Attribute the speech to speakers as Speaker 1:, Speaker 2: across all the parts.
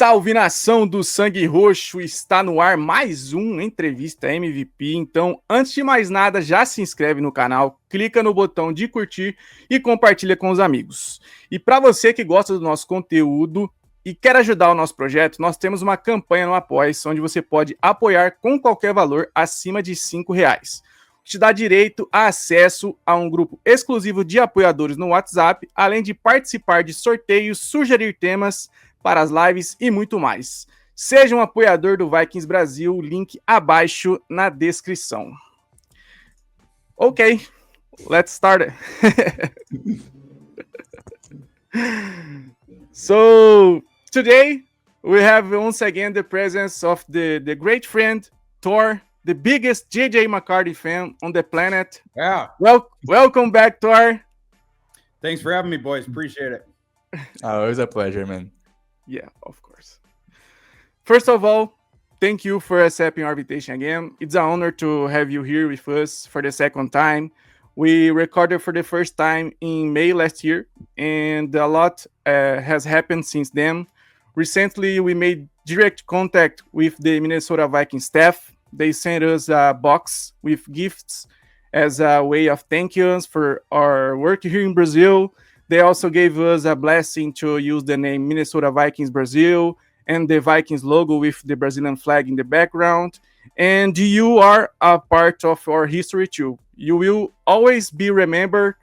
Speaker 1: Salve, nação do sangue roxo, está no ar mais um Entrevista MVP. Então, antes de mais nada, já se inscreve no canal, clica no botão de curtir e compartilha com os amigos. E para você que gosta do nosso conteúdo e quer ajudar o nosso projeto, nós temos uma campanha no Apoia-se, onde você pode apoiar com qualquer valor acima de R$5. Te dá direito a acesso a um grupo exclusivo de apoiadores no WhatsApp, além de participar de sorteios, sugerir temas para as lives e muito mais. Seja um apoiador do Vikings Brasil, link abaixo na descrição. Ok, let's start it. So, today we have once again the presence of the great friend, Thor, the biggest JJ McCarthy fan on the planet.
Speaker 2: Yeah.
Speaker 1: Welcome back, Thor.
Speaker 2: Thanks for having me, boys. Appreciate it.
Speaker 3: Oh, it was a pleasure, man.
Speaker 1: Yeah, of course. First of all, thank you for accepting our invitation again. It's an honor to have you here with us for the second time. We recorded for the first time in May last year, and a lot has happened since then. Recently, we made direct contact with the Minnesota Vikings staff. They sent us a box with gifts as a way of thanking us for our work here in Brazil. They also gave us a blessing to use the name Minnesota Vikings Brazil and the Vikings logo with the Brazilian flag in the background. And you are a part of our history too. You will always be remembered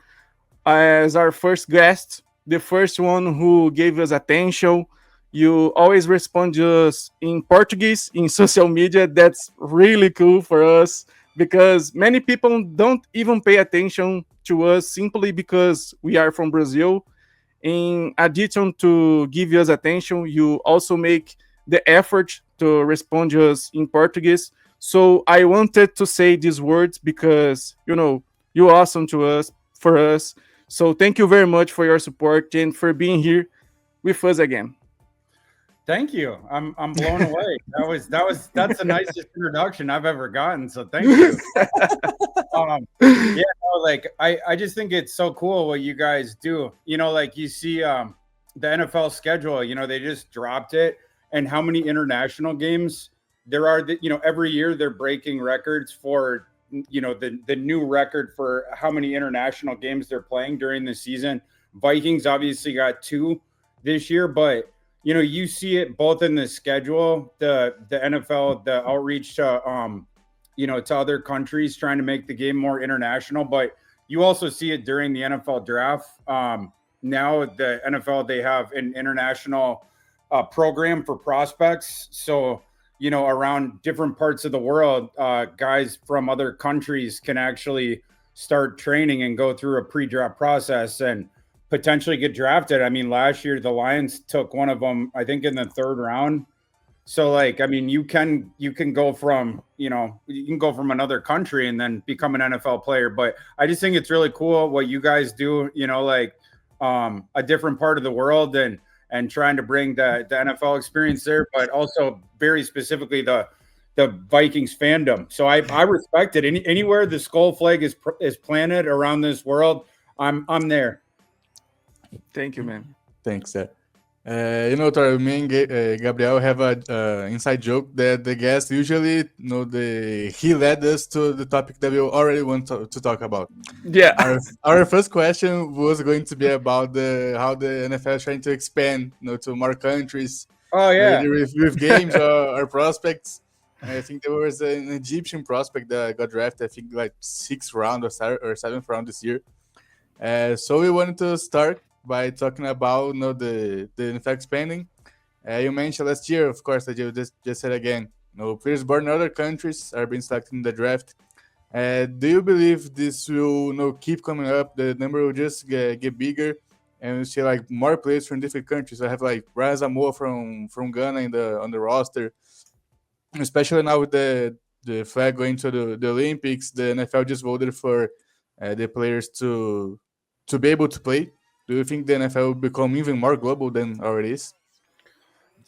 Speaker 1: as our first guest, the first one who gave us attention. You always respond to us in Portuguese in social media. That's really cool for us because many people don't even pay attention to us simply because we are from Brazil. In addition to give us attention, you also make the effort to respond to us in Portuguese. So I wanted to say these words because, you're awesome for us. So thank you very much for your support and for being here with us again.
Speaker 2: Thank you. I'm blown away. That's the nicest introduction I've ever gotten. So thank you. I just think it's so cool what you guys do. You see the NFL schedule, they just dropped it, and how many international games there are every year they're breaking records for, the new record for how many international games they're playing during the season. Vikings obviously got 2 this year, but you see it both in the schedule, the NFL, the outreach to, to other countries trying to make the game more international, but you also see it during the NFL draft. Now the NFL, they have an international program for prospects. So, around different parts of the world, guys from other countries can actually start training and go through a pre-draft process and potentially get drafted. I mean, last year the Lions took one of them, I think, in the 3rd round. So, you can go from, another country and then become an NFL player. But I just think it's really cool what you guys do, a different part of the world and trying to bring the NFL experience there, but also very specifically the Vikings fandom. So I respect it. Anywhere the skull flag is planted around this world, I'm there.
Speaker 1: Thank you, man.
Speaker 3: Thanks, Thor, me and Gabriel have a inside joke that the guest usually, he led us to the topic that we already want to talk about.
Speaker 1: Yeah.
Speaker 3: Our first question was going to be about how the NFL is trying to expand, to more countries.
Speaker 2: Oh, yeah.
Speaker 3: With games or prospects. I think there was an Egyptian prospect that got drafted, I think, 6th round or 7th round this year. So we wanted to start by talking about the NFL expanding. You mentioned last year, of course, that you just said again, players born in other countries are being selected in the draft. Do you believe this will keep coming up? The number will just get bigger, and we see more players from different countries. I have Brian Samoa from Ghana on the roster, especially now with the flag going to the Olympics. The NFL just voted for the players to be able to play. Do you think the NFL will become even more global than already is?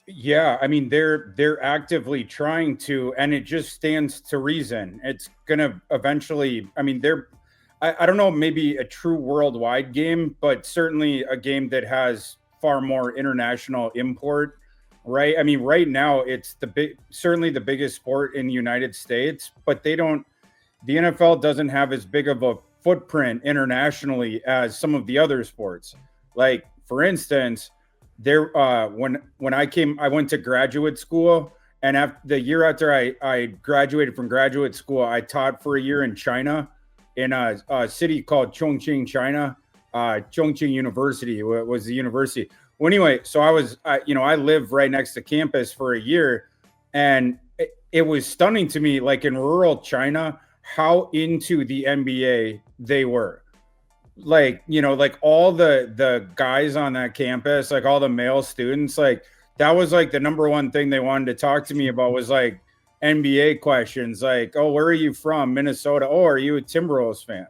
Speaker 2: Yeah, I mean, they're actively trying to, and it just stands to reason. It's going to eventually, I don't know, maybe a true worldwide game, but certainly a game that has far more international import. right? I mean, right now it's certainly the biggest sport in the United States, but the NFL doesn't have as big of a footprint internationally as some of the other sports. Like, for instance, when I went to graduate school, and the year after I graduated from graduate school, I taught for a year in China, in a city called Chongqing, China. Chongqing University was the university. Well, anyway, so I lived right next to campus for a year, and it was stunning to me, like in rural China, how into the NBA they were. Like, like all the guys on that campus, like all the male students, like that was like the number one thing they wanted to talk to me about was like NBA questions. Like, oh, where are you from? Minnesota. Oh, are you a Timberwolves fan?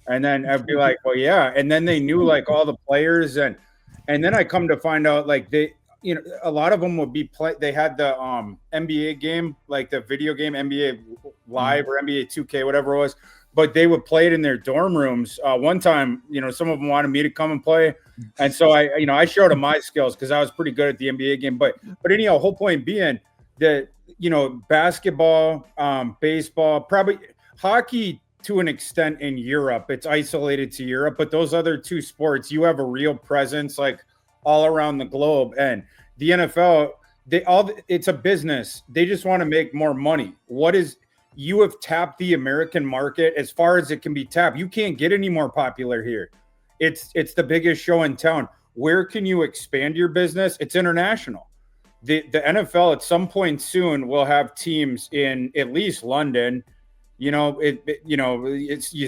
Speaker 2: And then I'd be like, well, yeah. And then they knew like all the players, and then I come to find out like a lot of them would be they had the NBA game, like the video game NBA Live or NBA 2K, whatever it was, but they would play it in their dorm rooms. One time, some of them wanted me to come and play, and so I showed them my skills because I was pretty good at the NBA game. But anyhow, whole point being that basketball, baseball, probably hockey. To an extent in Europe, it's isolated to Europe, but those other two sports, you have a real presence like all around the globe. And the NFL, it's a business. They just want to make more money. You have tapped the American market as far as it can be tapped. You can't get any more popular here. It's the biggest show in town. Where can you expand your business? It's international. The NFL at some point soon will have teams in at least London. You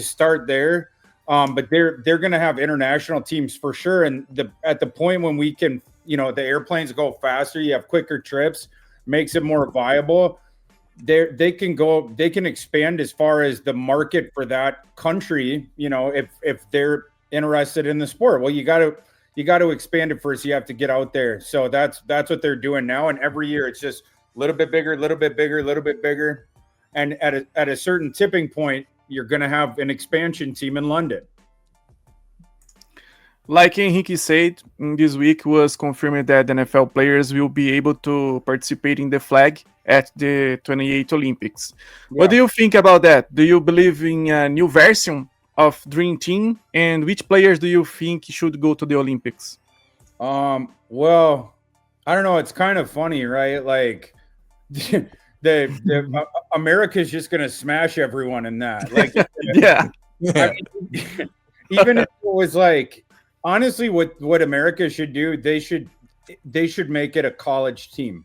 Speaker 2: start there, but they're going to have international teams for sure. And at the point when we can, the airplanes go faster, you have quicker trips, makes it more viable. They can expand as far as the market for that country. If they're interested in the sport, well, you got to expand it first. You have to get out there. So that's what they're doing now. And every year it's just a little bit bigger, a little bit bigger, a little bit bigger. And at a certain tipping point, you're going to have an expansion team in London.
Speaker 1: Like Henrique said, this week was confirmed that NFL players will be able to participate in the flag at the 28 Olympics. Yeah. What do you think about that? Do you believe in a new version of Dream Team? And which players do you think should go to the Olympics?
Speaker 2: Well, I don't know. It's kind of funny, right? Like... The America's just going to smash everyone in that. Like,
Speaker 1: yeah.
Speaker 2: I mean, even if it was like, honestly, what America should do, they should make it a college team.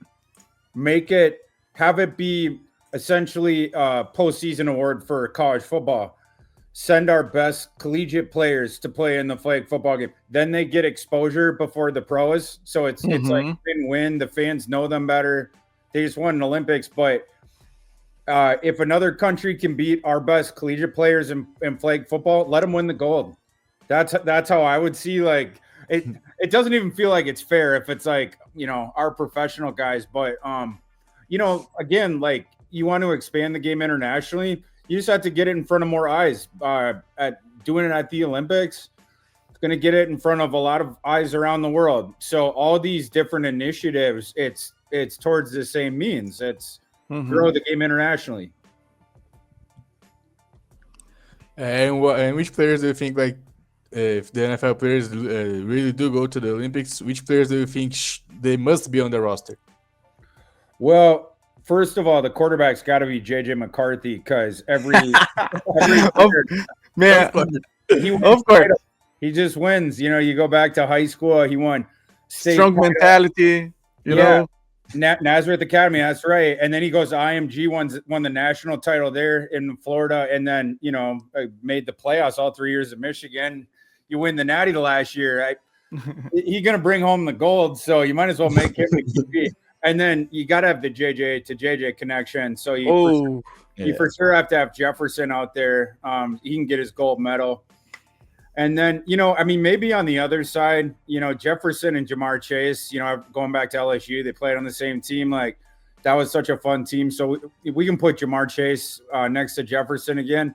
Speaker 2: Have it be essentially a postseason award for college football. Send our best collegiate players to play in the flag football game. Then they get exposure before the pros. So it's like win-win. The fans know them better. They just won an Olympics, but if another country can beat our best collegiate players in flag football, let them win the gold. That's how I would see. Like it doesn't even feel like it's fair if it's like our professional guys, but again, like you want to expand the game internationally, you just have to get it in front of more eyes. At doing it at the Olympics, it's going to get it in front of a lot of eyes around the world. So all these different initiatives, it's towards the same means. It's grow the game internationally.
Speaker 3: And which players do you think, like, if the NFL players really do go to the Olympics, which players do you think they must be on the roster?
Speaker 2: Well, first of all, the quarterback's got to be JJ McCarthy because every
Speaker 1: man,
Speaker 2: of course, he just wins. You go back to high school, he won state
Speaker 1: strong mentality. You know.
Speaker 2: Nazareth Academy, that's right. And then he goes to IMG, won the national title there in Florida, and then made the playoffs all 3 years at Michigan. You win the Natty the last year. He's gonna bring home the gold, so you might as well make him the QB. And then you got to have the JJ to JJ connection. So you for sure have to have Jefferson out there. He can get his gold medal. And then, maybe on the other side, Jefferson and Jamar Chase, going back to LSU, they played on the same team. Like, that was such a fun team. So we can put Jamar Chase next to Jefferson again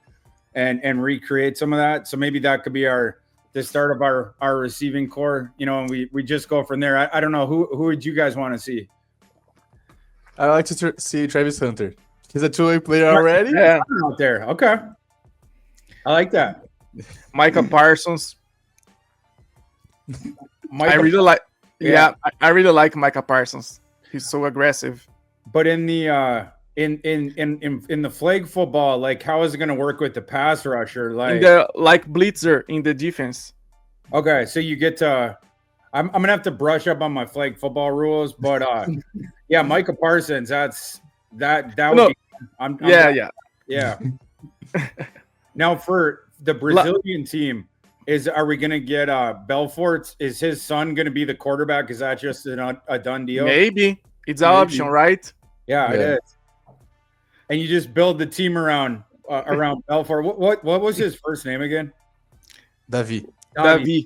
Speaker 2: and recreate some of that. So maybe that could be the start of our receiving core, and we just go from there. I don't know. Who would you guys want to see?
Speaker 3: I like to see Travis Hunter. He's a two-way player already.
Speaker 1: Yeah,
Speaker 2: Out there. Okay. I like that.
Speaker 1: Micah Parsons.
Speaker 2: Micah,
Speaker 1: I really like.
Speaker 2: Yeah.
Speaker 1: I really like Micah Parsons. He's so aggressive.
Speaker 2: but in the in the flag football, like how is it going to work with the pass rusher?
Speaker 1: In
Speaker 2: Like,
Speaker 1: the like blitzer in the defense.
Speaker 2: okay, so you get to. I'm gonna have to brush up on my flag football rules, but yeah, Micah Parsons. That would
Speaker 1: No.
Speaker 2: be. I'm
Speaker 1: Yeah.
Speaker 2: yeah. Now for the Brazilian team, are we gonna get Belfort? Is his son gonna be the quarterback? Is that just a done deal?
Speaker 1: Maybe it's an
Speaker 2: Maybe.
Speaker 1: option, right?
Speaker 2: Yeah, it
Speaker 3: Yeah.
Speaker 2: is. And you just build the team around Belfort. What was his first name again?
Speaker 3: Davi.
Speaker 1: Davi.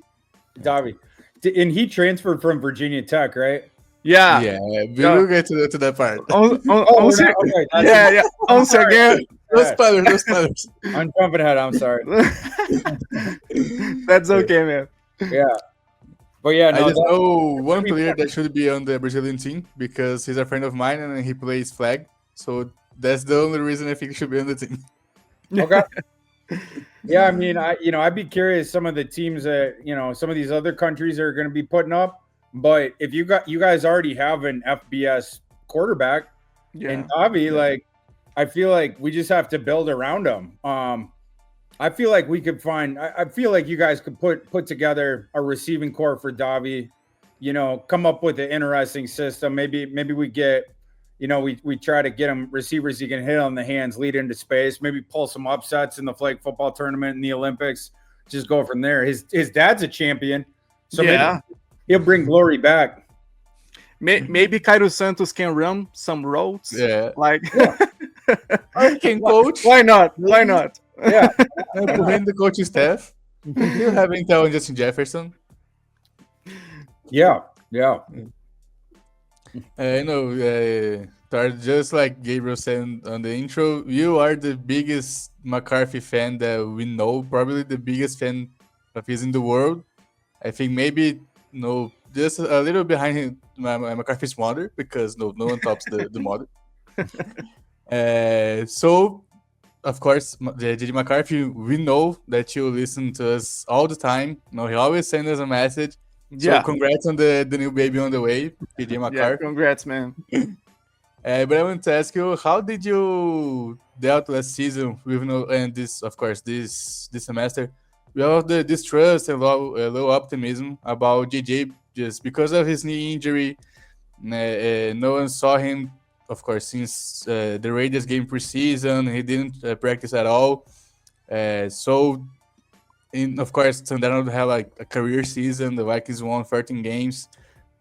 Speaker 2: And he transferred from Virginia Tech, right?
Speaker 1: Yeah.
Speaker 3: Yeah, we will get to that part.
Speaker 1: Once again.
Speaker 3: No spoilers.
Speaker 2: I'm jumping ahead. I'm sorry.
Speaker 1: That's okay, man.
Speaker 2: Yeah. But yeah,
Speaker 3: I
Speaker 2: no,
Speaker 3: just know one player that should be on the Brazilian team because he's a friend of mine and he plays flag. So that's the only reason I think he should be on the team.
Speaker 2: okay. Yeah, I mean, I'd be curious some of the teams that some of these other countries are going to be putting up. But if you guys already have an FBS quarterback in Davi, like I feel like we just have to build around him. I feel like we could find. I feel like you guys could put together a receiving core for Davi. Come up with an interesting system. Maybe we get. We try to get him receivers he can hit on the hands, lead into space, maybe pull some upsets in the flag football tournament in the Olympics. Just go from there. His dad's a champion, so maybe he'll bring glory back.
Speaker 1: Maybe Cairo Santos can run some routes.
Speaker 3: Yeah.
Speaker 1: Like
Speaker 3: I can coach.
Speaker 1: Why not? Why not?
Speaker 2: Yeah.
Speaker 3: Behind the coaching staff. You have Intel and Justin Jefferson.
Speaker 2: Yeah.
Speaker 3: Thor, just like Gabriel said on the intro, you are the biggest McCarthy fan that we know, probably the biggest fan of his in the world. I think maybe just a little behind him, McCarthy's mother, because no one tops the mother. So, of course, JJ McCarthy, we know that you listen to us all the time. He always sends us a message. So congrats on the new baby on the way, PJ McCarthy.
Speaker 1: Yeah, congrats, man.
Speaker 3: But I want to ask you, how did you dealt last season with and this, of course, this semester, with all the distrust and low optimism about JJ just because of his knee injury? No one saw him, of course, since the Raiders game preseason. He didn't practice at all. Of course, Sandano had like a career season. The Vikings won 13 games.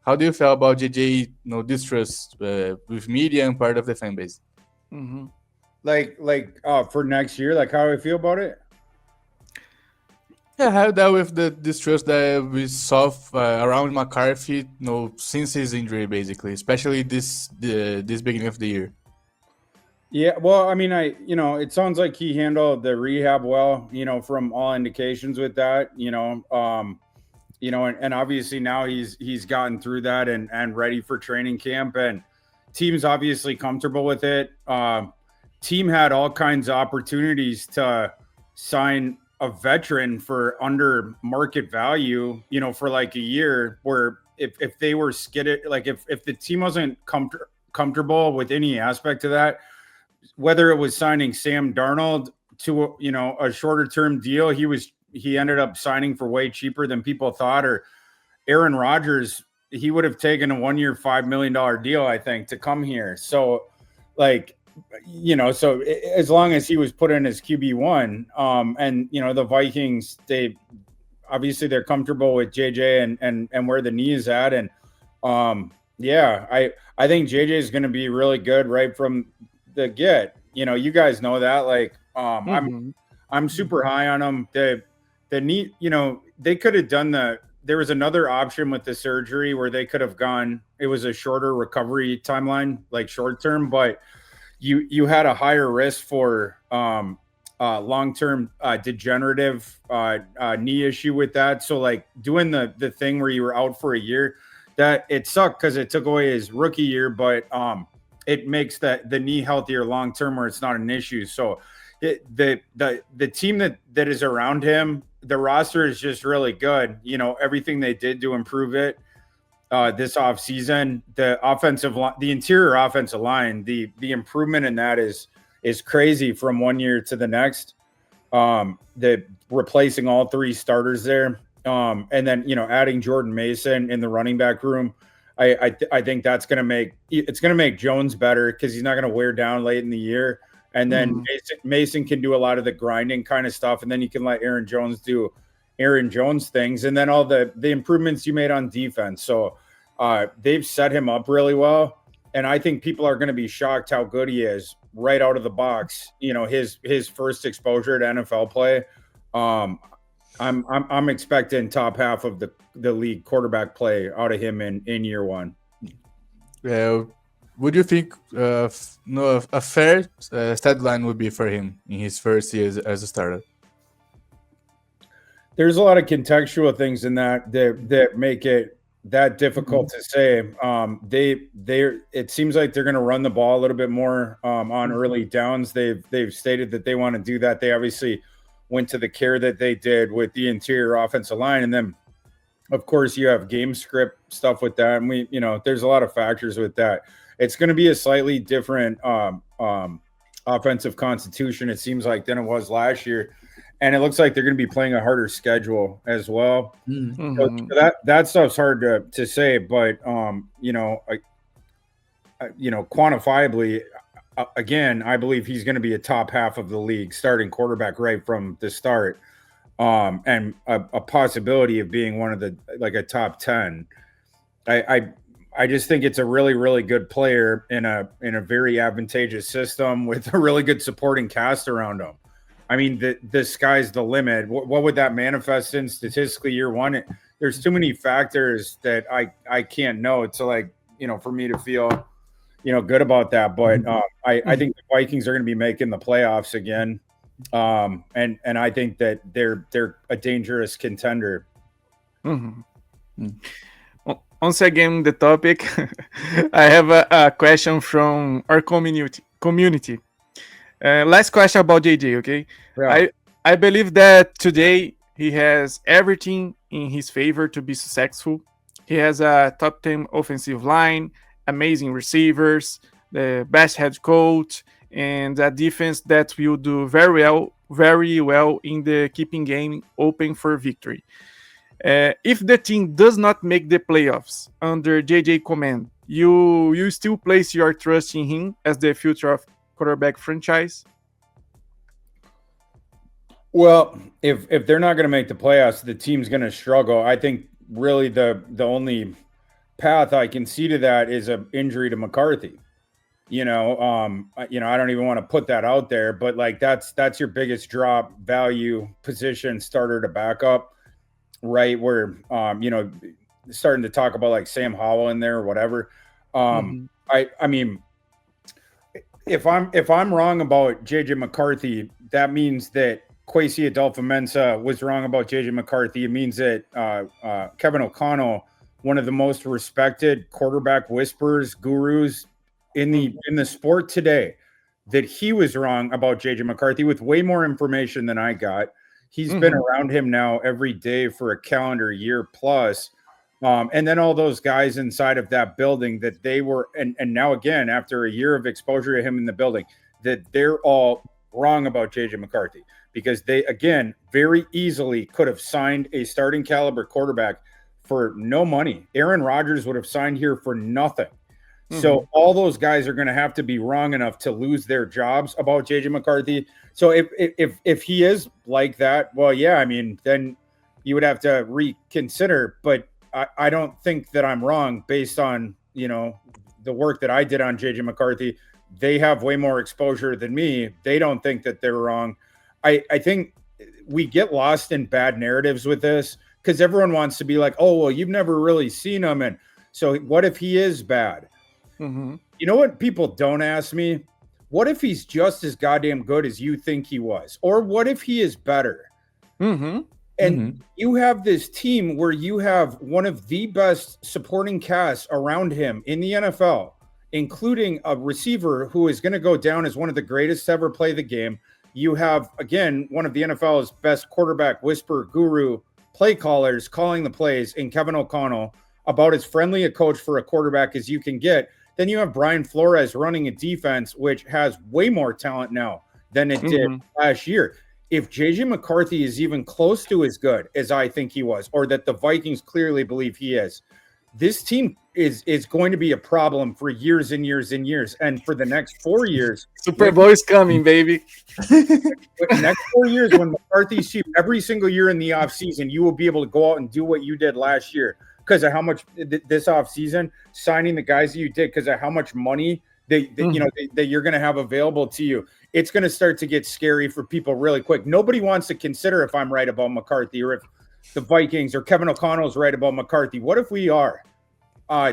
Speaker 3: How do you feel about JJ? Distrust with media and part of the fan base.
Speaker 1: Mm-hmm.
Speaker 2: Like for next year, like how do I feel about it?
Speaker 3: Yeah, how that with the distrust that we saw around McCarthy, since his injury, basically, especially this beginning of the year.
Speaker 2: Yeah, well, I mean, it sounds like he handled the rehab well, from all indications with that, and obviously now he's gotten through that and ready for training camp, and team's obviously comfortable with it. Team had all kinds of opportunities to sign a veteran for under market value, for like a year, where if they were skidded, like if the team wasn't comfortable with any aspect of that, whether it was signing Sam Darnold to a shorter term deal, he ended up signing for way cheaper than people thought, or Aaron Rodgers, he would have taken a 1 year $5 million deal, I think, to come here. So so as long as he was put in as QB1, and the Vikings, they're comfortable with JJ and where the knee is at, and I think JJ is going to be really good right from the get. You guys know that. Like, I'm super high on him. The knee, they could have done there was another option with the surgery where they could have gone. It was a shorter recovery timeline, like short term, but you had a higher risk for long-term degenerative knee issue with that. So like doing the thing where you were out for a year, that it sucked because it took away his rookie year, but it makes the knee healthier long term where it's not an issue. So the team that is around him, the roster is just really good. You know, everything they did to improve it this offseason, the interior offensive line, the improvement in that is crazy from one year to the next. The replacing all three starters there. And then, you know, adding Jordan Mason in the running back room. I think that's going to make Jones better because he's not going to wear down late in the year. And then Mason can do a lot of the grinding kind of stuff. And then you can let Aaron Jones do Aaron Jones things. And then all the improvements you made on defense. So they've set him up really well. And I think people are going to be shocked how good he is right out of the box. You know, his first exposure to NFL play. I'm expecting top half of the league quarterback play out of him in year one.
Speaker 3: Yeah. Would you think a fair stat line would be for him in his first year as a starter?
Speaker 2: There's a lot of contextual things in that make it that difficult to say. It seems like they're going to run the ball a little bit more on early downs. They've stated that they want to do that. They obviously went to the care that they did with the interior offensive line, and then of course you have game script stuff with that. And there's a lot of factors with that. It's going to be a slightly different offensive constitution, it seems like, than it was last year. And it looks like they're going to be playing a harder schedule as well. So that stuff's hard to say, but quantifiably, again, I believe he's going to be a top half of the league starting quarterback right from the start, and a possibility of being one of a top 10. I just think it's a really, really good player in a very advantageous system with a really good supporting cast around him. I mean, the sky's the limit. What would that manifest in statistically year one? There's too many factors that I can't know to for me to feel, good about that. But I think the Vikings are going to be making the playoffs again. And I think that they're a dangerous contender.
Speaker 1: Once again, the topic, I have a question from our community. Last question about JJ, okay? Yeah. I believe that today he has everything in his favor to be successful. He has a top 10 offensive line, amazing receivers, the best head coach, and a defense that will do very well in the keeping game open for victory. If the team does not make the playoffs under JJ command, you still place your trust in him as the future of quarterback franchise?
Speaker 2: Well, if they're not going to make the playoffs, the team's going to struggle. I think really the only path I can see to that is an injury to McCarthy. I don't even want to put that out there, but that's your biggest drop value position, starter to backup, right? Where starting to talk about Sam Howell in there or whatever. I mean, if I'm wrong about JJ McCarthy, that means that Kwesi Adolfo-Mensah was wrong about JJ McCarthy. It means that Kevin O'Connell, one of the most respected quarterback whisperers, gurus in the sport today, that he was wrong about JJ McCarthy with way more information than I got. He's been around him now every day for a calendar year plus. And then all those guys inside of that building that they were, and now again, after a year of exposure to him in the building, that they're all wrong about JJ McCarthy because they, again, very easily could have signed a starting caliber quarterback for no money. Aaron Rodgers would have signed here for nothing. So all those guys are going to have to be wrong enough to lose their jobs about JJ McCarthy. So if he is like that, well, yeah, I mean, then you would have to reconsider, but I don't think that I'm wrong based on, the work that I did on JJ McCarthy. They have way more exposure than me. They don't think that they're wrong. I think we get lost in bad narratives with this because everyone wants to be like, oh, well, you've never really seen him. And so what if he is bad? You know what people don't ask me? What if he's just as goddamn good as you think he was? Or what if he is better? And you have this team where you have one of the best supporting casts around him in the NFL. including a receiver who is going to go down as one of the greatest to ever play the game. You have, again, one of the NFL's best quarterback whisper guru play callers calling the plays in Kevin O'Connell, about as friendly a coach for a quarterback as you can get. Then you have Brian Flores running a defense which has way more talent now than it did last year. If JJ McCarthy is even close to as good as I think he was, or that the Vikings clearly believe he is, this team is going to be a problem for years and years and years. And for the next 4 years,
Speaker 1: Super Bowl is coming, baby.
Speaker 2: Next 4 years, when McCarthy's cheap, every single year in the offseason, you will be able to go out and do what you did last year because of how much this offseason, signing the guys that you did, because of how much money that you're going to have available to you. It's going to start to get scary for people really quick. Nobody wants to consider if I'm right about McCarthy, or if the Vikings or Kevin O'Connell is right about McCarthy. What if we are?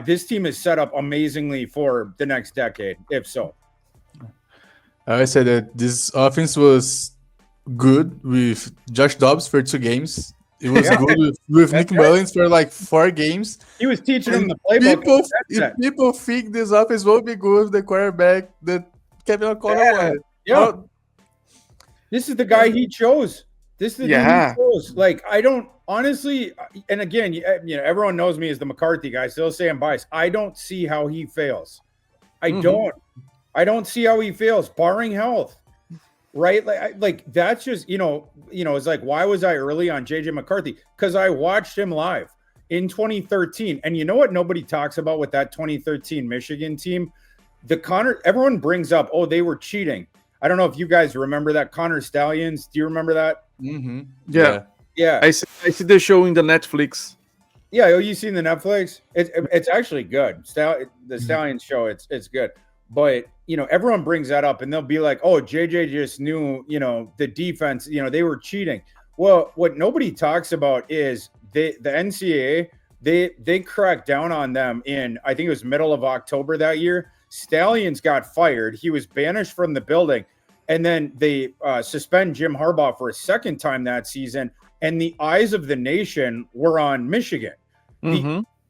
Speaker 2: This team is set up amazingly for the next decade, if so.
Speaker 3: I said that this offense was good with Josh Dobbs for 2 games. It was good with Nick Mullins for like 4 games.
Speaker 2: He was teaching him the playbook.
Speaker 3: People think this offense will be good with the quarterback that Kevin O'Connell had.
Speaker 2: Yeah. This is the guy he chose. This is the guy he chose. Like, I don't honestly, and again, everyone knows me as the McCarthy guy, so they'll say I'm biased. I don't see how he fails. I don't see how he fails, barring health. Right? Like that's just, it's like, why was I early on JJ McCarthy? Because I watched him live in 2013. And you know what nobody talks about with that 2013 Michigan team? Everyone brings up, they were cheating. I don't know if you guys remember that. Connor Stallions. Do you remember that?
Speaker 3: Mm-hmm.
Speaker 1: Yeah. I see the show in the Netflix.
Speaker 2: Yeah, you seen the Netflix? It's actually good. The Stallions show, it's good. But, everyone brings that up and they'll be like, JJ just knew, the defense, they were cheating. Well, what nobody talks about is the NCAA, they cracked down on them in, I think it was middle of October that year. Stallions got fired. He was banished from the building. And then they suspend Jim Harbaugh for a second time that season. And the eyes of the nation were on Michigan.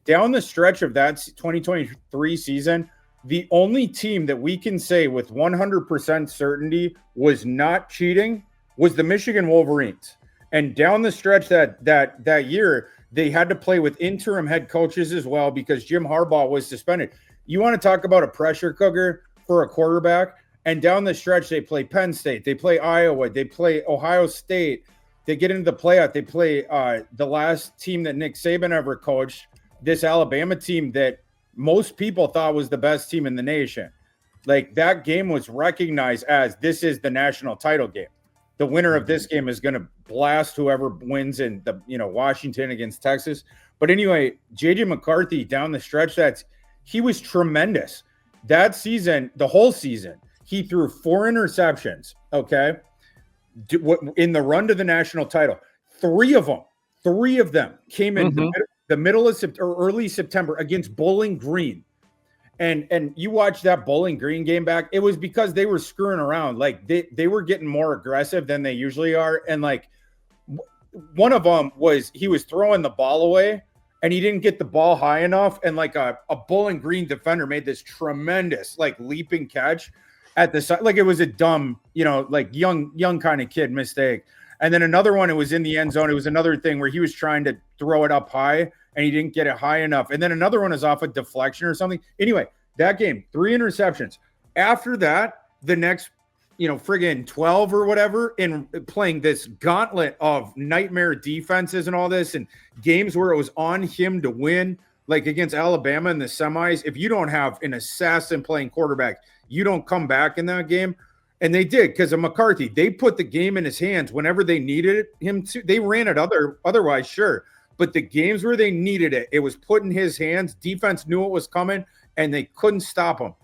Speaker 2: Down the stretch of that 2023 season, the only team that we can say with 100% certainty was not cheating was the Michigan Wolverines. And down the stretch that year, they had to play with interim head coaches as well because Jim Harbaugh was suspended. You want to talk about a pressure cooker for a quarterback? And down the stretch, they play Penn State, they play Iowa, they play Ohio State. They get into the playoff. They play the last team that Nick Saban ever coached, this Alabama team that most people thought was the best team in the nation. Like, that game was recognized as this is the national title game. The winner of this game is going to blast whoever wins in the Washington against Texas. But anyway, JJ McCarthy down the stretch, he was tremendous. That season, the whole season, he threw 4 interceptions, okay, in the run to the national title. 3 of them came in the middle of September, or early September against Bowling Green. And you watch that Bowling Green game back, it was because they were screwing around. Like, they were getting more aggressive than they usually are. And like, one of them was, he was throwing the ball away and he didn't get the ball high enough. And like a Bowling Green defender made this tremendous, like, leaping catch at the side. Like, it was a dumb, like young kind of kid mistake. And then another one, it was in the end zone. It was another thing where he was trying to throw it up high and he didn't get it high enough. And then another one is off a deflection or something. Anyway, that game, 3 interceptions. After that, the next, friggin' 12 or whatever, in playing this gauntlet of nightmare defenses and all this, and games where it was on him to win, like against Alabama in the semis. If you don't have an assassin playing quarterback, you don't come back in that game. And they did, because of McCarthy. They put the game in his hands whenever they needed him to. They ran it otherwise, sure. But the games where they needed it, it was put in his hands. Defense knew it was coming, and they couldn't stop him.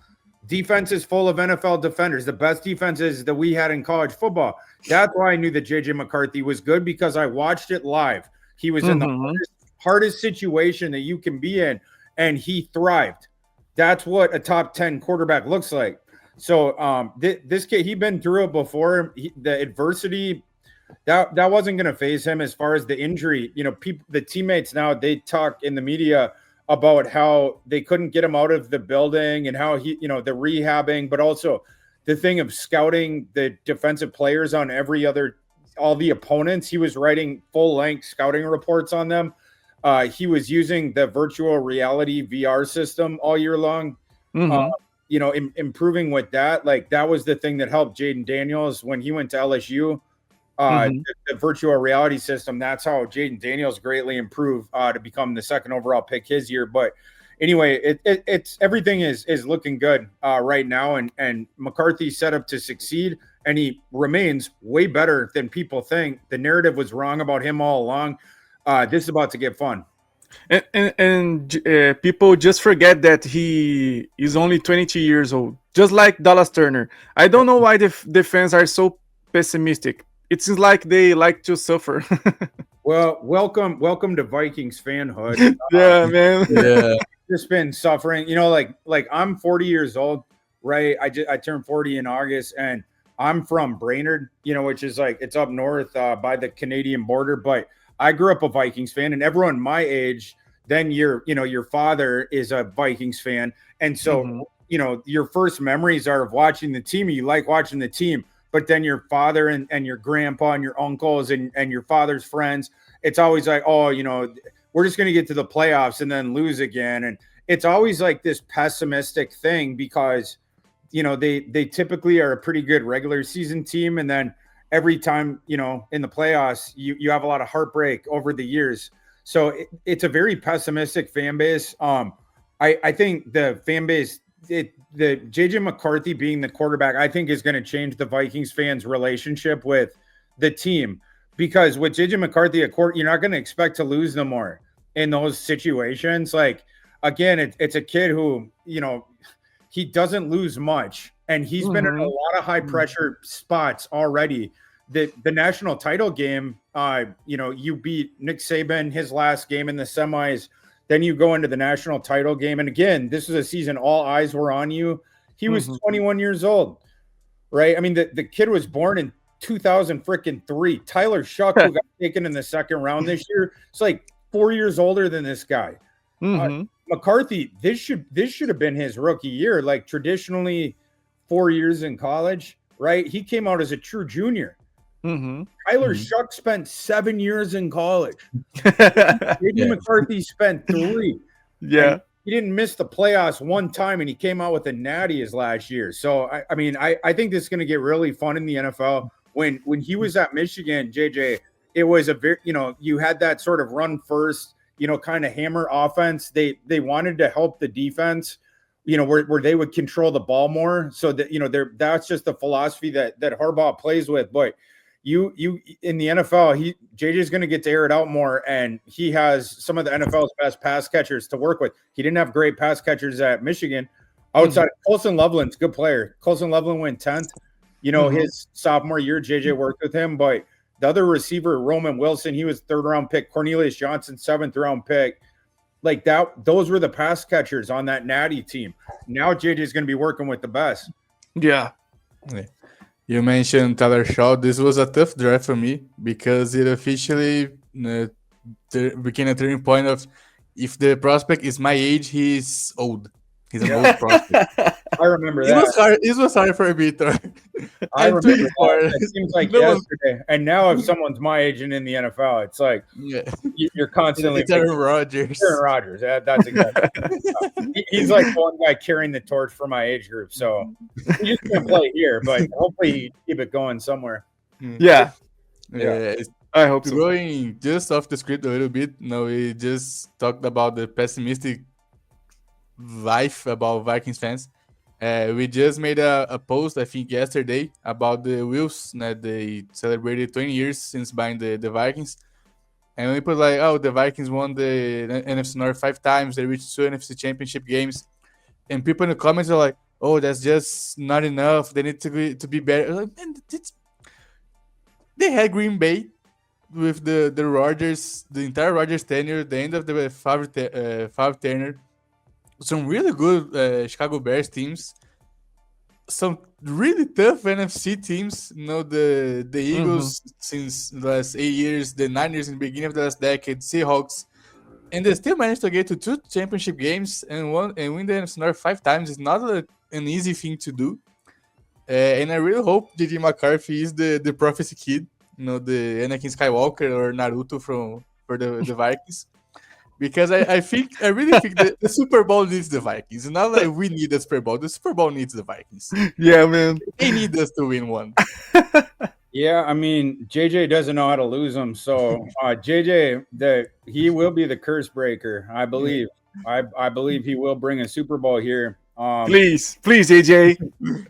Speaker 2: Defense is full of NFL defenders, the best defenses that we had in college football. That's why I knew that JJ McCarthy was good, because I watched it live. He was in the hardest situation that you can be in, and he thrived. That's what a top 10 quarterback looks like. So this kid, he'd been through it before. The adversity, that wasn't going to phase him. As far as the injury, the teammates now, they talk in the media about how they couldn't get him out of the building and how he, the rehabbing, but also the thing of scouting the defensive players on all the opponents. He was writing full-length scouting reports on them. He was using the virtual reality VR system all year long. Improving with that. Like, that was the thing that helped Jaden Daniels when he went to LSU. The virtual reality system, that's how Jaden Daniels greatly improved to become the second overall pick his year. But anyway, it's everything is looking good right now, and McCarthy's set up to succeed, and he remains way better than people think. The narrative was wrong about him all along. This is about to get fun.
Speaker 1: And people just forget that he is only 22 years old, just like Dallas Turner. I don't know why the fans are so pessimistic. It seems like they like to suffer.
Speaker 2: Well, welcome to Vikings fanhood.
Speaker 1: Yeah, man.
Speaker 3: Yeah.
Speaker 2: Just been suffering. Like I'm 40 years old, right? I turned 40 in August, and I'm from Brainerd, which is like, it's up north by the Canadian border. But I grew up a Vikings fan, and everyone my age, then your father is a Vikings fan. And so, your first memories are of watching the team. You like watching the team, but then your father and your grandpa and your uncles and your father's friends, it's always like, oh, we're just going to get to the playoffs and then lose again. And it's always like this pessimistic thing because, they typically are a pretty good regular season team. And then every time, in the playoffs, you have a lot of heartbreak over the years. So it's a very pessimistic fan base. I think the fan base, the JJ McCarthy being the quarterback, I think is going to change the Vikings fans' relationship with the team, because with JJ McCarthy at court, you're not going to expect to lose no more in those situations. Like, again, it's a kid who, he doesn't lose much, and he's been in a lot of high pressure spots already. The national title game, you beat Nick Saban his last game in the semis. Then you go into the national title game. And again, this was a season all eyes were on you. He was 21 years old, right? I mean, the kid was born in 2003. Tyler Shuck, who got taken in the second round this year, it's like 4 years older than this guy. McCarthy, this should have been his rookie year. Like, traditionally 4 years in college, right? He came out as a true junior. Tyler Shuck spent 7 years in college. JJ McCarthy spent 3.
Speaker 1: Yeah.
Speaker 2: He didn't miss the playoffs one time, and he came out with a natty his last year. So, I think this is going to get really fun in the NFL. When he was at Michigan, JJ, it was a very, you had that sort of run first, kind of hammer offense. They wanted to help the defense, where they would control the ball more. So that, that's just the philosophy that Harbaugh plays with. But you in the NFL, JJ is going to get to air it out more, and he has some of the NFL's best pass catchers to work with. He didn't have great pass catchers at Michigan. Outside Colson Loveland's a good player. Colson Loveland went 10th. His sophomore year, JJ worked with him, but the other receiver, Roman Wilson, he was 3rd round pick. Cornelius Johnson, 7th round pick. Like that, those were the pass catchers on that natty team. Now JJ is going to be working with the best.
Speaker 1: Yeah.
Speaker 3: You mentioned Tyler Shaw. This was a tough draft for me because it officially became a turning point of, if the prospect is my age, he's old. He's an old prospect.
Speaker 2: I remember that.
Speaker 3: It was hard for me, Thor.
Speaker 2: I remember that. It seems like yesterday. And now if someone's my age and in the NFL, it's like you're constantly...
Speaker 3: It's Aaron Rodgers.
Speaker 2: Aaron Rodgers. That's exactly. He's like one guy carrying the torch for my age group. So he's just going to play here, but hopefully he keep it going somewhere.
Speaker 1: Yeah.
Speaker 3: I hope so. Going just off the script a little bit, we just talked about the pessimistic life about Vikings fans. We just made a post, I think, yesterday about the Wolves. They celebrated 20 years since buying the Vikings. And we put like, the Vikings won the NFC North 5 times. They reached 2 NFC Championship games. And people in the comments are like, that's just not enough. They need to be better. Like, they had Green Bay with the Rodgers, the entire Rodgers tenure, the end of the Favre tenure. Some really good Chicago Bears teams. Some really tough NFC teams. The Eagles since the last 8 years, the Niners in the beginning of the last decade, Seahawks. and they still managed to get to 2 championship games and win the NFC North 5 times. It's not an easy thing to do. And I really hope JJ McCarthy is the prophecy kid, the Anakin Skywalker or Naruto for the Vikings. Because I really think that the Super Bowl needs the Vikings. It's not like we need the Super Bowl. The Super Bowl needs the Vikings.
Speaker 1: Yeah, man.
Speaker 3: They need us to win one.
Speaker 2: Yeah, I mean, JJ doesn't know how to lose them. So JJ, he will be the curse breaker, I believe. I believe he will bring a Super Bowl here.
Speaker 1: Please, JJ.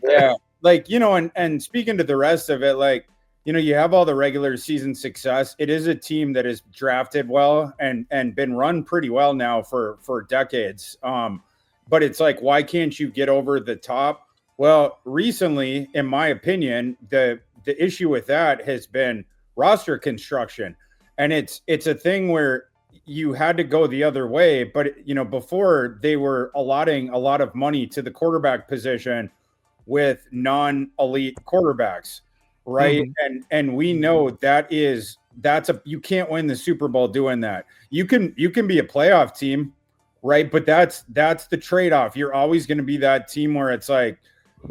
Speaker 2: Yeah, like, and speaking to the rest of it, like, you have all the regular season success. It is a team that is drafted well and been run pretty well now for decades. But it's like, why can't you get over the top? Well, recently, in my opinion, the issue with that has been roster construction. And it's a thing where you had to go the other way. But, before they were allotting a lot of money to the quarterback position with non-elite quarterbacks. Right. Mm-hmm. And we know you can't win the Super Bowl doing that. You can be a playoff team, right? But that's the trade-off. You're always going to be that team where it's like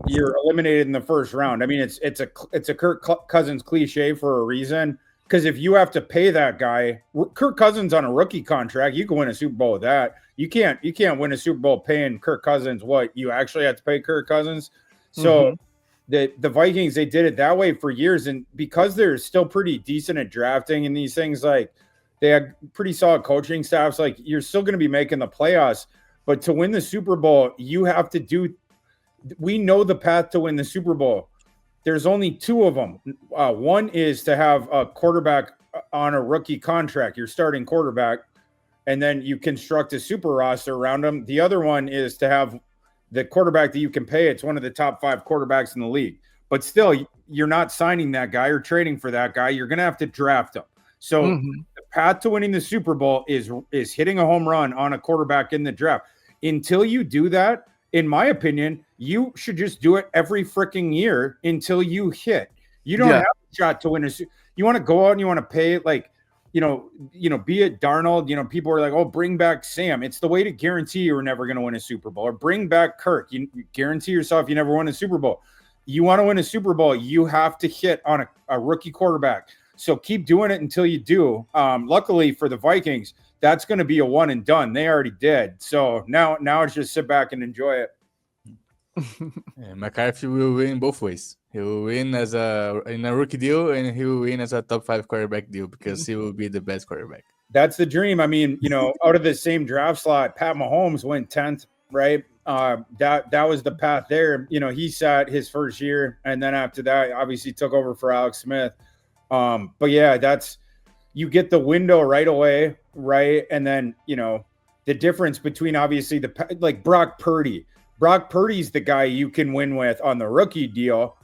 Speaker 2: you're eliminated in the first round. I mean, it's a Kirk Cousins cliche for a reason, because if you have to pay that guy, Kirk Cousins on a rookie contract, you can win a Super Bowl with that. You can't win a Super Bowl paying Kirk Cousins what you actually have to pay Kirk Cousins. So mm-hmm. The Vikings, they did it that way for years. And because they're still pretty decent at drafting and these things, like they had pretty solid coaching staffs, like you're still going to be making the playoffs. But to win the Super Bowl, you have to we know the path to win the Super Bowl. There's only 2 of them. One is to have a quarterback on a rookie contract, your starting quarterback, and then you construct a super roster around him. The other one is to have the quarterback that you can pay. It's one of the top 5 quarterbacks in the league. But still, you're not signing that guy or trading for that guy. You're going to have to draft him. So the path to winning the Super Bowl is hitting a home run on a quarterback in the draft. Until you do that, in my opinion, you should just do it every freaking year until you hit. You don't have a shot to win you want to go out and you want to pay like, be it Darnold, people are like, oh, bring back Sam. It's the way to guarantee you're never going to win a Super Bowl. Or bring back Kirk. You guarantee yourself you never win a Super Bowl. You want to win a Super Bowl, you have to hit on a rookie quarterback. So keep doing it until you do. Luckily for the Vikings, that's going to be a one and done. They already did. So now it's just sit back and enjoy it.
Speaker 3: McCarthy will win both ways. He will win in a rookie deal, and he will win as a top 5 quarterback deal because he will be the best quarterback.
Speaker 2: That's the dream. I mean, out of the same draft slot, Pat Mahomes went 10th, right? That was the path there. He sat his first year, and then after that, obviously took over for Alex Smith. But yeah, you get the window right away, right? And then the difference between obviously like Brock Purdy. Brock Purdy's the guy you can win with on the rookie deal.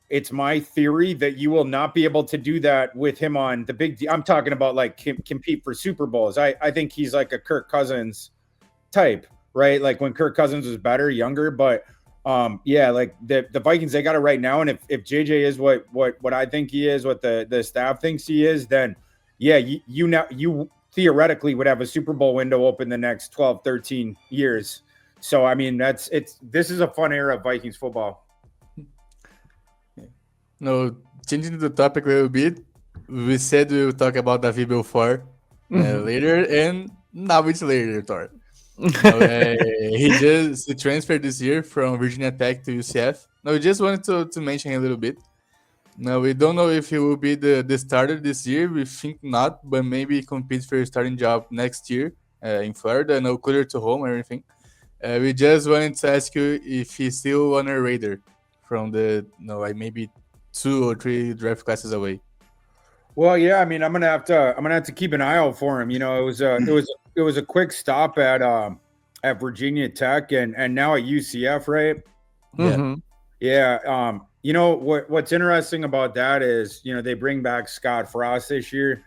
Speaker 2: It's my theory that you will not be able to do that with him on the big deal. I'm talking about like compete for Super Bowls. I think he's like a Kirk Cousins type, right? Like when Kirk Cousins was better, younger. But like the Vikings, they got it right now. And if JJ is what I think he is, what the staff thinks he is, then yeah, you theoretically would have a Super Bowl window open the next 12, 13 years. So, I mean, this is a fun era of Vikings football.
Speaker 3: No, changing the topic a little bit, we said we will talk about David Belfort later, and now it's later, Thor. He transferred this year from Virginia Tech to UCF. Now, we just wanted to mention a little bit. Now, we don't know if he will be the starter this year. We think not, but maybe compete for a starting job next year in Florida. No, closer to home and everything. We just wanted to ask you if he's still on our radar from maybe 2 or 3 draft classes away.
Speaker 2: Well, yeah, I mean, I'm gonna have to keep an eye out for him. It was a quick stop at Virginia Tech and now at UCF, right?
Speaker 3: Mm-hmm.
Speaker 2: Yeah. What's interesting about that is they bring back Scott Frost this year,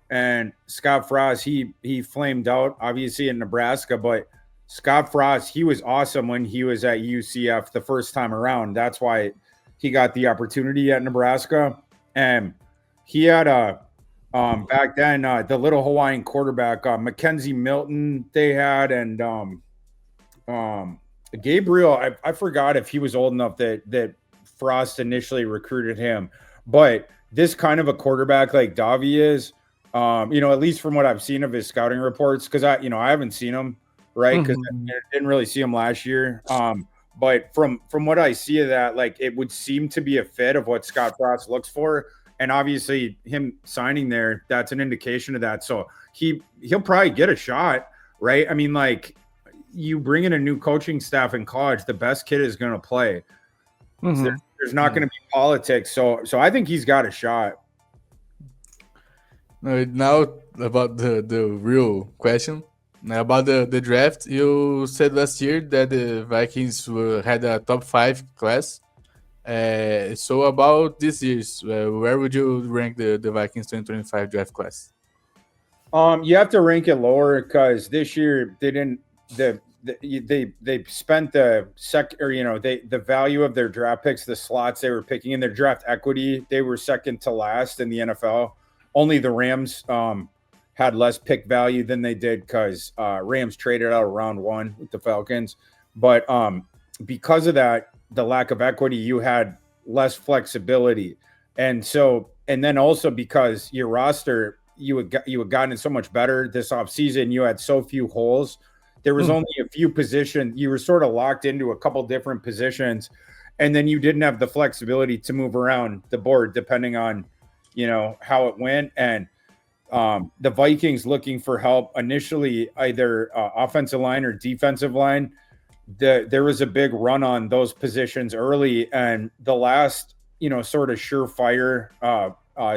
Speaker 2: and Scott Frost he flamed out obviously in Nebraska, but Scott Frost, he was awesome when he was at UCF the first time around. That's why he got the opportunity at Nebraska. And he had Back then, the little Hawaiian quarterback, Mackenzie Milton, they had, and Gabriel. I forgot if he was old enough that Frost initially recruited him, but this kind of a quarterback like Davi is, at least from what I've seen of his scouting reports, because I haven't seen him, right? Because I didn't really see him last year. But from what I see of that, like it would seem to be a fit of what Scott Frost looks for. And obviously him signing there, that's an indication of that. So he'll probably get a shot, right? I mean, like you bring in a new coaching staff in college, the best kid is going to play. So there's not going to be politics. So I think he's got a shot.
Speaker 3: Now about the real question. Now about the draft, you said last year that the Vikings had a top 5 class. So about this year's, where would you rank the Vikings 2025 draft class?
Speaker 2: You have to rank it lower because this year they didn't. They spent the the value of their draft picks, the slots they were picking in their draft equity. They were second to last in the NFL. Only the Rams had less pick value than they did because Rams traded out of round 1 with the Falcons. But because of that, the lack of equity, you had less flexibility. And then also because your roster, you had gotten so much better this offseason, you had so few holes. There was only a few positions. You were sort of locked into a couple different positions, and then you didn't have the flexibility to move around the board depending on, how it went. And the Vikings looking for help initially, either offensive line or defensive line. There was a big run on those positions early, and the last, sort of surefire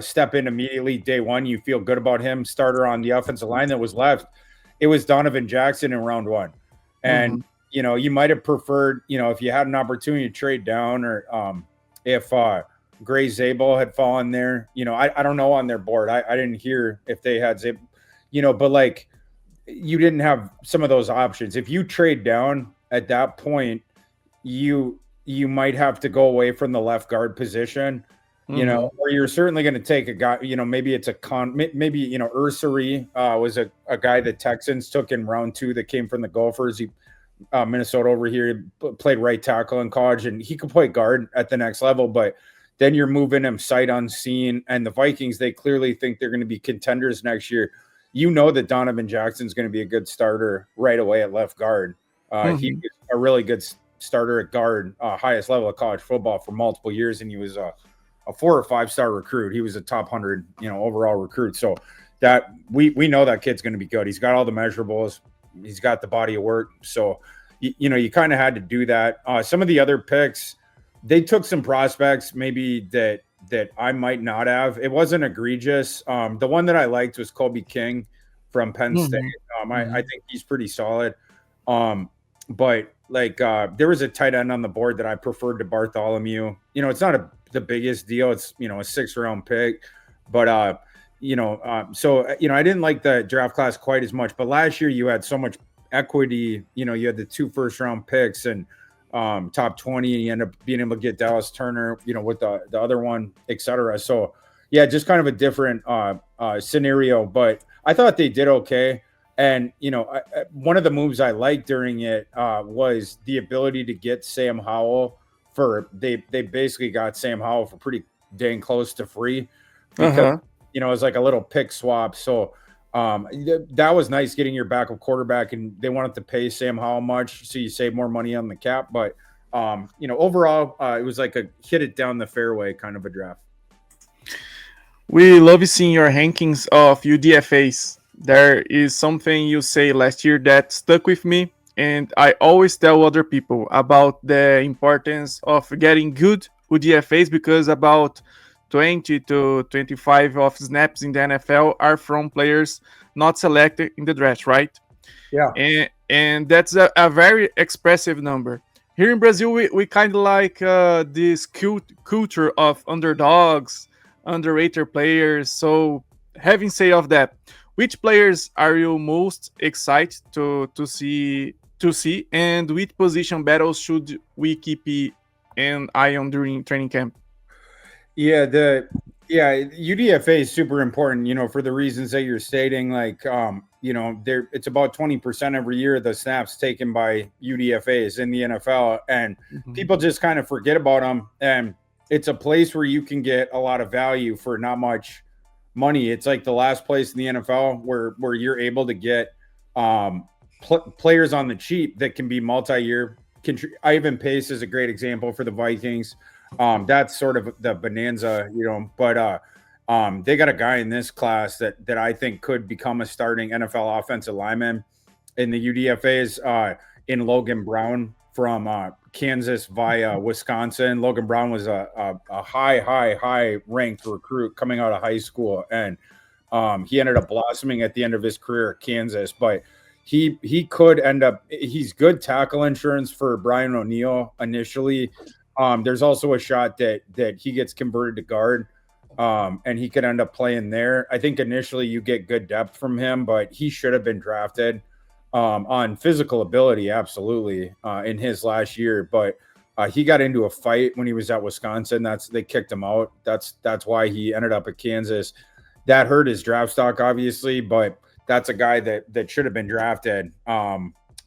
Speaker 2: step in immediately day one, you feel good about him, starter on the offensive line that was left. It was Donovan Jackson in round 1. And, you might have preferred, if you had an opportunity to trade down, or if Gray Zabel had fallen there, I don't know on their board. I didn't hear if they had Zabel, but like you didn't have some of those options. If you trade down at that point, you might have to go away from the left guard position, or you're certainly going to take a guy, maybe it's maybe, Ursary was a guy that Texans took in round 2 that came from the Gophers. He Minnesota over here, played right tackle in college, and he could play guard at the next level, but then you're moving him sight unseen. And the Vikings, they clearly think they're going to be contenders next year. That Donovan Jackson's going to be a good starter right away at left guard. He was a really good starter at guard, highest level of college football for multiple years, and he was a 4 or 5 star recruit. He was a top 100, overall recruit. So that we know that kid's going to be good. He's got all the measurables. He's got the body of work. So you kind of had to do that. Some of the other picks, they took some prospects maybe that I might not have. It wasn't egregious. The one that I liked was Kobe King from Penn State. I think he's pretty solid. But like there was a tight end on the board that I preferred to Bartholomew. It's not the biggest deal. It's a 6th round pick, but I didn't like the draft class quite as much. But last year you had so much equity. You had the 2 1st round picks and top 20, and you end up being able to get Dallas Turner, with the other one, etc. So yeah, just kind of a different scenario, but I thought they did okay. And, one of the moves I liked during it was the ability to get Sam Howell they basically got Sam Howell for pretty dang close to free because, it was like a little pick swap. So that was nice, getting your backup quarterback, and they wanted to pay Sam Howell much, so you save more money on the cap. But, overall, it was like a hit it down the fairway kind of a draft.
Speaker 1: We love seeing your rankings of UDFAs. There is something you say last year that stuck with me, and I always tell other people about the importance of getting good UDFAs, because about 20 to 25 of snaps in the NFL are from players not selected in the draft, right?
Speaker 2: Yeah.
Speaker 1: And that's a very expressive number. Here in Brazil, we kind of like this culture of underdogs, underrated players. So having said of that, which players are you most excited to see, and which position battles should we keep an eye on during training camp?
Speaker 2: Yeah, Yeah, UDFA is super important, for the reasons that you're stating. Like, it's about 20% every year the snaps taken by UDFAs in the NFL, and people just kind of forget about them. And it's a place where you can get a lot of value for not much money. It's like the last place in the NFL where you're able to get players on the cheap that can be multi-year. Ivan Pace is a great example for the Vikings. That's sort of the bonanza, but they got a guy in this class that I think could become a starting NFL offensive lineman in the UDFAs, in Logan Brown from Kansas via Wisconsin. Logan Brown was a high ranked recruit coming out of high school, and he ended up blossoming at the end of his career at Kansas, but he could end up, he's good tackle insurance for Brian O'Neill initially. There's also a shot that he gets converted to guard, and he could end up playing there. I think initially you get good depth from him, but he should have been drafted on physical ability, absolutely, in his last year. But he got into a fight when he was at Wisconsin. They kicked him out. That's why he ended up at Kansas. That hurt his draft stock, obviously, but that's a guy that should have been drafted.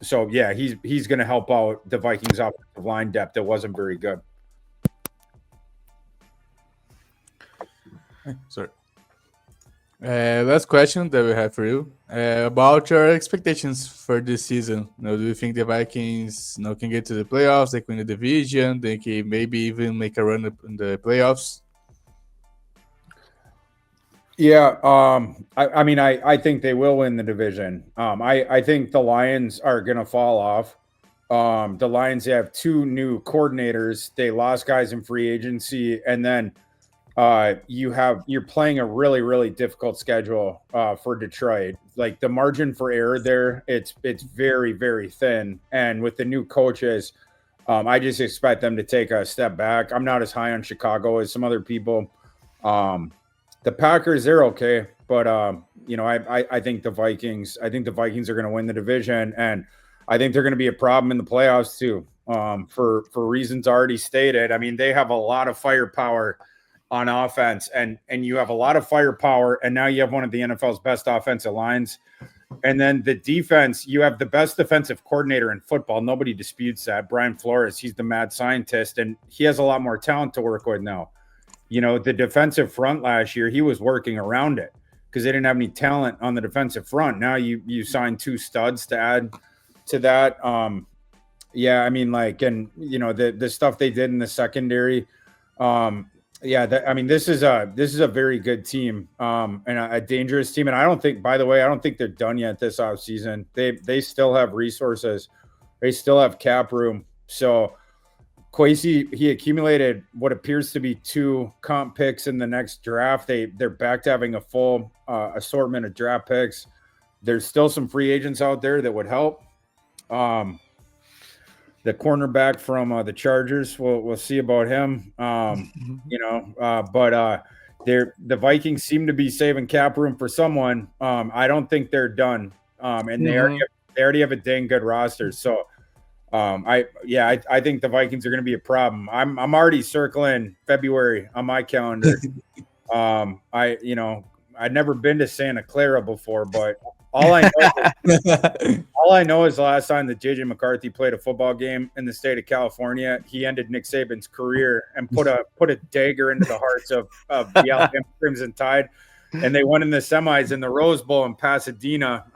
Speaker 2: So yeah, he's going to help out the Vikings offensive line depth that wasn't very good.
Speaker 3: Sorry. Last question that we have for you about your expectations for this season. Do you think the Vikings can get to the playoffs? They can win the division. They can maybe even make a run in the playoffs.
Speaker 2: Yeah, I think they will win the division. I think the Lions are going to fall off. The Lions have 2 new coordinators. They lost guys in free agency, and then you're playing a really, really difficult schedule for Detroit. Like, the margin for error there, it's very, very thin. And with the new coaches, I just expect them to take a step back. I'm not as high on Chicago as some other people. The Packers, they're okay, but I think the Vikings are going to win the division, and I think they're going to be a problem in the playoffs too. For reasons already stated. I mean, they have a lot of firepower on offense, and you have a lot of firepower, and now you have one of the NFL's best offensive lines. And then the defense, you have the best defensive coordinator in football. Nobody disputes that. Brian Flores, he's the mad scientist, and he has a lot more talent to work with now. The defensive front last year, he was working around it because they didn't have any talent on the defensive front. Now you signed 2 studs to add to that. Yeah, I mean, the stuff they did in the secondary. This is a very good team, and a dangerous team. And I don't think they're done yet this offseason. They still have resources. They still have cap room. So Kwesi, he accumulated what appears to be 2 comp picks in the next draft. They're back to having a full assortment of draft picks. There's still some free agents out there that would help. The cornerback from the Chargers, we'll see about him. But the Vikings seem to be saving cap room for someone. I don't think they're done, and they already have a dang good roster. So. I think the Vikings are going to be a problem. I'm already circling February on my calendar. I'd never been to Santa Clara before, but all I know is the last time that JJ McCarthy played a football game in the state of California, he ended Nick Saban's career and put a dagger into the hearts of the Alabama Crimson Tide. And they won in the semis in the Rose Bowl in Pasadena.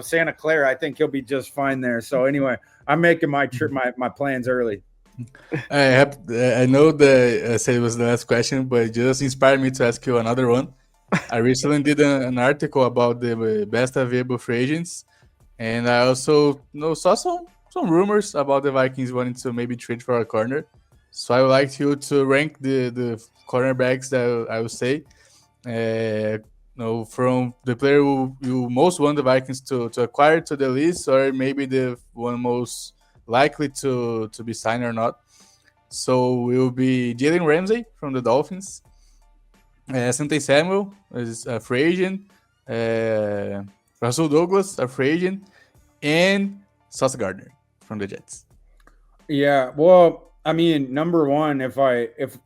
Speaker 2: Santa Clara, I think he'll be just fine there. So anyway, I'm making my trip, my plans early.
Speaker 3: I know that I said it was the last question, but it just inspired me to ask you another one. I recently did an article about the best available free agents, and I also saw some rumors about the Vikings wanting to maybe trade for a corner. So I would like you to rank the cornerbacks that I would say. From the player who you most want the Vikings to acquire to the list, or maybe the one most likely to be signed or not. So it will be Jalen Ramsey from the Dolphins, Asante Samuel is a free agent, Russell Douglas, a free agent, and Sauce Gardner from the Jets.
Speaker 2: Yeah, well, I mean, number one, if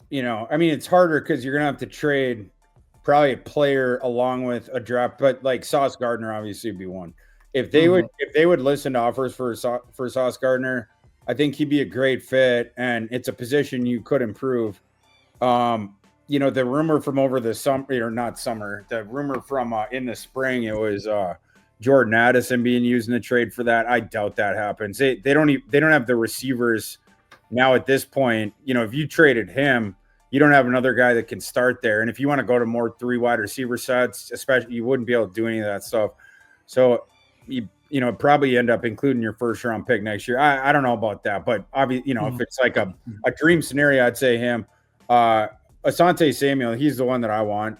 Speaker 2: you know, I mean, it's harder because you're gonna have to trade probably a player along with a draft, but like Sauce Gardner obviously would be one. If they would listen to offers for Sauce Gardner, I think he'd be a great fit, and it's a position you could improve. You know, the rumor from over the summer, or not summer, the rumor from in the spring, it was Jordan Addison being used in the trade for that. I doubt that happens. They don't have the receivers now at this point. You know, if you traded him, you don't have another guy that can start there. And if you want to go to more 3 wide receiver sets, especially, you wouldn't be able to do any of that stuff. So you know, probably end up including your first round pick next year. I don't know about that, but obviously, you know, if it's like a dream scenario, I'd say him. Asante Samuel, he's the one that I want.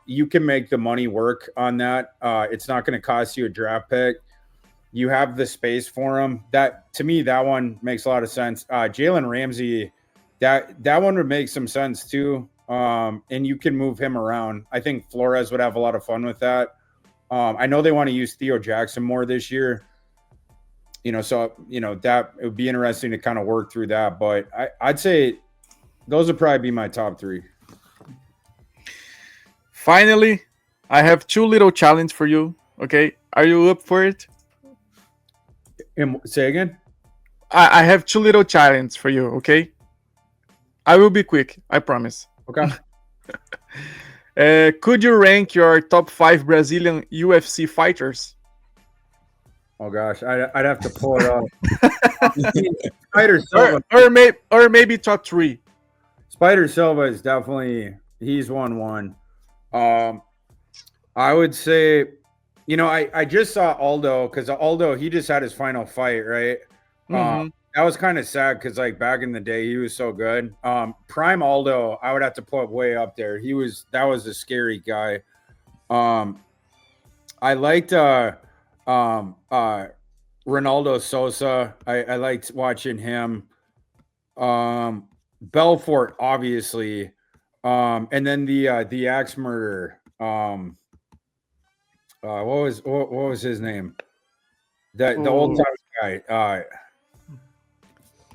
Speaker 2: You can make the money work on that. It's not going to cost you a draft pick. You have the space for him. That, to me, that one makes a lot of sense. Jalen Ramsey, that one would make some sense too. And you can move him around. I think Flores would have a lot of fun with that. I know they want to use Theo Jackson more this year. You know, so, you know, that it would be interesting to kind of work through that. But I'd say those would probably be my top 3.
Speaker 1: Finally, I have 2 little challenge for you. Okay, are you up for it?
Speaker 2: Say again?
Speaker 1: I have 2 little challenge for you. Okay, I will be quick. I promise.
Speaker 2: Okay.
Speaker 1: Could you rank your top 5 Brazilian UFC fighters?
Speaker 2: Oh gosh, I'd have to pull it up. Spider Silva,
Speaker 1: or maybe top 3.
Speaker 2: Spider Silva is definitely, he's won. I would say, you know, I just saw Aldo, because Aldo, he just had his final fight, right? That was kind of sad because, like, back in the day, he was so good. Prime Aldo, I would have to put way up there. That was a scary guy. I liked Ronaldo Sosa. I liked watching him. Belfort, obviously. And then the axe murderer. What was his name? The old time guy.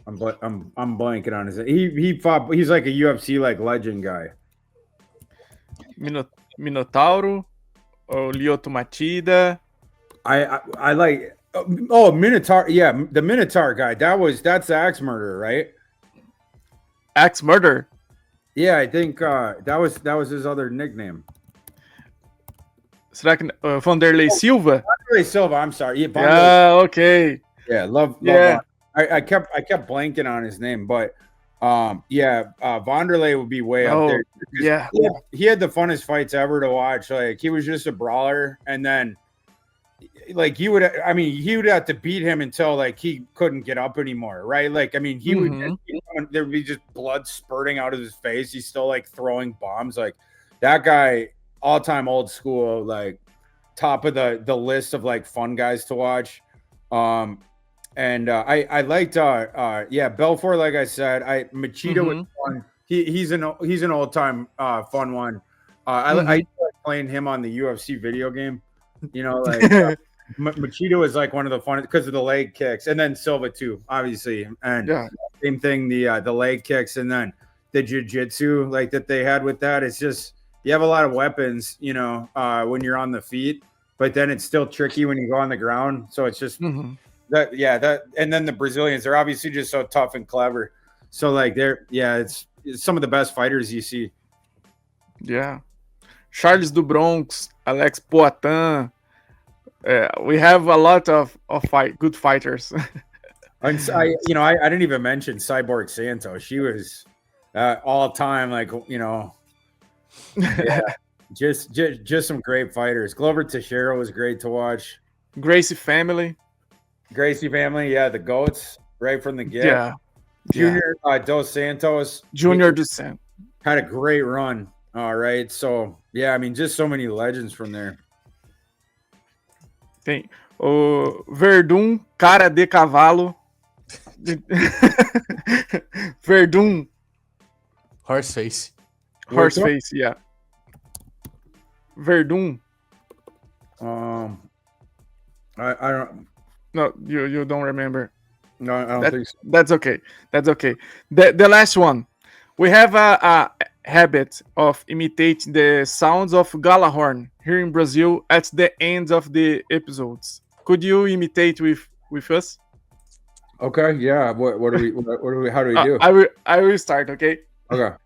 Speaker 2: I'm blanking on his name. He fought. He's like a UFC like legend guy.
Speaker 1: Minotauro or Lyoto Machida.
Speaker 2: I like. Oh, Minotaur. Yeah, the Minotaur guy. That's the axe murderer, right?
Speaker 1: Axe murderer.
Speaker 2: Yeah, I think that was his other nickname.
Speaker 1: Será que Vanderlei Silva?
Speaker 2: Vanderlei Silva. I'm sorry.
Speaker 1: Yeah, okay.
Speaker 2: Yeah, love. I kept blanking on his name, but Vanderlei would be way up there.
Speaker 1: Yeah,
Speaker 2: he had the funnest fights ever to watch. Like, he was just a brawler, and then like he would have to beat him until like he couldn't get up anymore, right? Like, I mean, he would there would be just blood spurting out of his face. He's still like throwing bombs. Like, that guy, all time old school, like top of the list of like fun guys to watch. And I liked Belfort, like I said. Machida was fun. He's an old time fun one. I like playing him on the UFC video game. You know, like Machida was like one of the fun because of the leg kicks, and then Silva too, obviously. And same thing, the leg kicks, and then the jiu-jitsu like that they had with that. It's just, you have a lot of weapons, you know, when you're on the feet, but then it's still tricky when you go on the ground. So it's just that, and then the Brazilians, they're obviously just so tough and clever. So like it's some of the best fighters you see.
Speaker 1: Yeah. Charles do Bronx, Alex Poitin. We have a lot of good fighters.
Speaker 2: And I didn't even mention Cyborg Santos. She was all time, like, you know, just some great fighters. Glover Teixeira was great to watch.
Speaker 1: Gracie family,
Speaker 2: the goats right from the get.
Speaker 1: Yeah,
Speaker 2: Junior Dos Santos.
Speaker 1: Junior Dos Santos
Speaker 2: had a great run. All right, so yeah, I mean, just so many legends from there.
Speaker 1: Tem o Verdun, cara de cavalo. Verdun,
Speaker 3: Horseface,
Speaker 1: yeah. Verdun.
Speaker 2: I don't.
Speaker 1: No, you don't remember.
Speaker 2: No, I don't think so.
Speaker 1: That's okay. That's okay. The last one. We have a habit of imitating the sounds of Galahorn here in Brazil at the end of the episodes. Could you imitate with us?
Speaker 2: Okay, yeah. What do we? How do we do?
Speaker 1: I will start. Okay.
Speaker 2: Okay.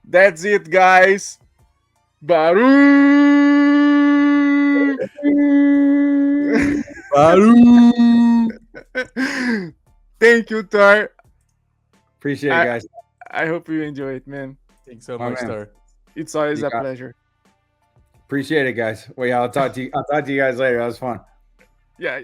Speaker 1: That's it, guys. Barulho. Thank you, Thor.
Speaker 2: Appreciate it, guys.
Speaker 1: I hope you enjoy it, man.
Speaker 3: Thanks so much,
Speaker 2: man.
Speaker 3: Thor.
Speaker 1: It's always
Speaker 2: You
Speaker 1: a
Speaker 2: got it.
Speaker 1: pleasure.
Speaker 2: Appreciate it, guys. Well, yeah, I'll talk to you guys later. That was fun.
Speaker 1: Yeah.